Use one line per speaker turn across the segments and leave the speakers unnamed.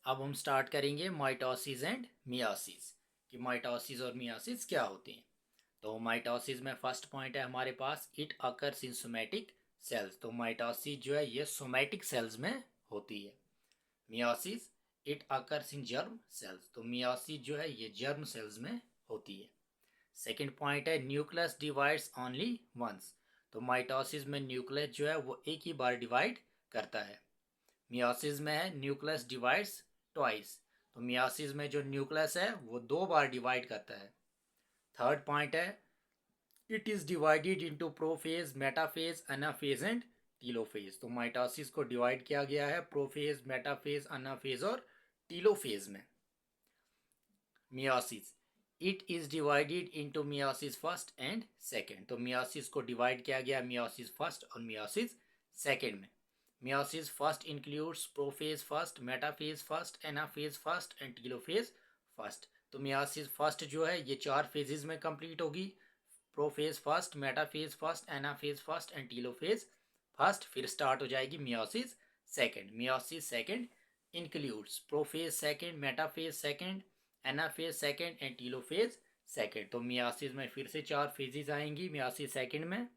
अब हम स्टार्ट करेंगे माइटोसिस एंड मियोसिस कि माइटोसिस और मियोसिस क्या होते हैं। तो माइटोसिस में फर्स्ट पॉइंट है हमारे पास, it occurs in somatic cells. तो माइटोसिस जो है ये सोमैटिक सेल्स में होती है। Meiosis it occurs in germ cells. तो मियोसिस जो है ये जर्म सेल्स में होती है। सेकेंड पॉइंट है न्यूक्लियस डिवाइड्स ओनली वंस। तो माइटोसिस में न्यूक्लियस जो है वो एक ही बार डिवाइड करता है। मियोसिस में है न्यूक्लियस डिवाइड्स ट्वाइस। तो मियोसिस में जो न्यूक्लियस है वो दो बार डिवाइड करता है। थर्ड पॉइंट है it is divided into prophase, metaphase, anaphase and telophase. तो माइटोसिस को डिवाइड किया गया है प्रोफेज, मेटाफेज, एनाफेज और टीलोफेज में। Meiosis it is divided into meiosis first and second. तो मियोसिस को डिवाइड किया गया मियोसिस फर्स्ट और मियोसिस सेकेंड में। Meiosis first includes prophase first, metaphase first, anaphase first and telophase first। तो meiosis first जो है ये चार phases में complete होगी। prophase first, metaphase first, anaphase first and telophase first। फिर start हो जाएगी meiosis second। meiosis second includes prophase second, metaphase second, anaphase second and telophase second। तो meiosis में फिर से चार phases आएंगी meiosis second में।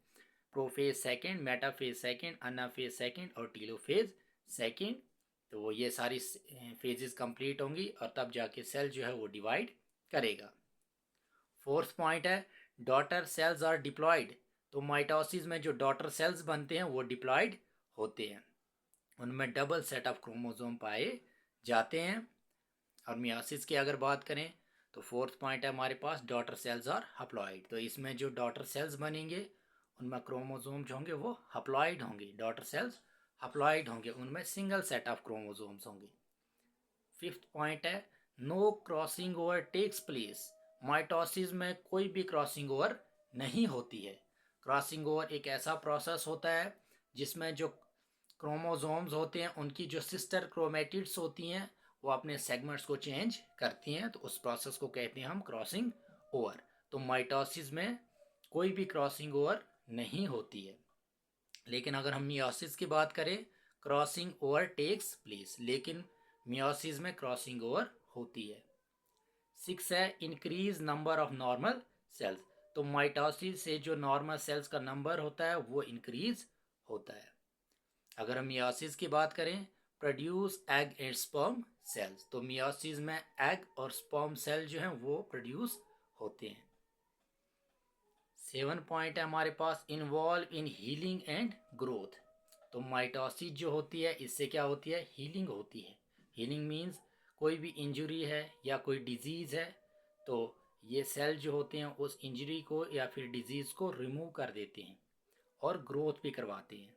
Prophase second, metaphase second, anaphase second और टीलोफेज सेकेंड। तो वो ये सारी फेजेस कंप्लीट होंगी और तब जाके सेल जो है वो डिवाइड करेगा। फोर्थ पॉइंट है डॉटर सेल्स आर डिप्लॉयड। तो माइटोसिस में जो डॉटर सेल्स बनते हैं वो डिप्लॉयड होते हैं, उनमें डबल सेट ऑफ क्रोमोसोम पाए जाते हैं। और मियोसिस की अगर बात करें तो फोर्थ पॉइंट है हमारे पास डॉटर सेल्स आर हप्लॉइड। तो इसमें जो डॉटर सेल्स बनेंगे उनमें क्रोमोसोम जो होंगे वो हप्लॉइड होंगे। डॉटर सेल्स हप्लॉइड होंगे, उनमें सिंगल सेट ऑफ क्रोमोसोम्स होंगे। फिफ्थ पॉइंट है no crossing over takes place. Mitosis में कोई भी क्रॉसिंग ओवर नहीं होती है। क्रॉसिंग ओवर एक ऐसा प्रोसेस होता है जिसमें जो क्रोमोसोम्स होते हैं उनकी जो सिस्टर क्रोमेटिड्स होती हैं वो अपने सेगमेंट्स को चेंज करती हैं, तो उस प्रोसेस को कहते हैं हम क्रॉसिंग ओवर। तो माइटोसिस में कोई भी क्रॉसिंग ओवर नहीं होती है। लेकिन अगर हम मियोसिस की बात करें क्रॉसिंग ओवर टेक्स प्लेस, लेकिन मियोसिस में क्रॉसिंग ओवर होती है। सिक्स है increase number of normal sales. तो माइटोसिस से जो नॉर्मल सेल्स का नंबर होता है वो इंक्रीज होता है। अगर हम मियोसिस की बात करें produce egg and sperm cells. तो मियोसिस में एग और स्पर्म सेल जो हैं वो प्रोड्यूस होते हैं। सेवन पॉइंट है हमारे पास involve in healing and growth. तो माइटोसिस जो होती है इससे क्या होती है, हीलिंग होती है। हीलिंग मीन्स कोई भी इंजरी है या कोई डिजीज़ है तो ये सेल जो होते हैं उस इंजरी को या फिर डिजीज़ को रिमूव कर देते हैं और ग्रोथ भी करवाते हैं।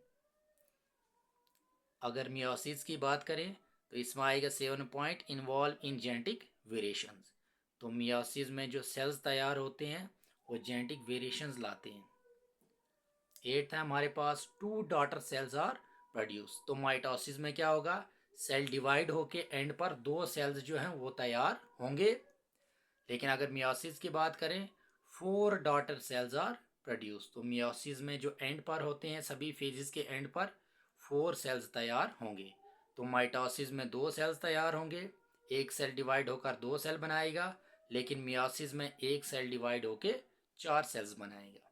अगर मियोसिस की बात करें तो इसमें आएगा seven point involve in genetic variations. तो मियोसिस में जो सेल्स तैयार होते हैं वो जेनेटिक वेरिएशंस लाते हैं। एट्थ है हमारे पास two daughter cells are produce. तो माइटोसिस में क्या होगा, सेल डिवाइड होके एंड पर दो सेल्स जो हैं वो तैयार होंगे। लेकिन अगर मियोसिस की बात करें four daughter cells are produce. तो मियोसिस में जो एंड पर होते हैं सभी फेजेस के एंड पर फोर सेल्स तैयार होंगे। तो माइटोसिस में दो सेल्स तैयार होंगे, एक सेल डिवाइड होकर दो सेल बनाएगा, लेकिन मियोसिस में एक सेल डिवाइड होके चार सेल्स बनाएगा।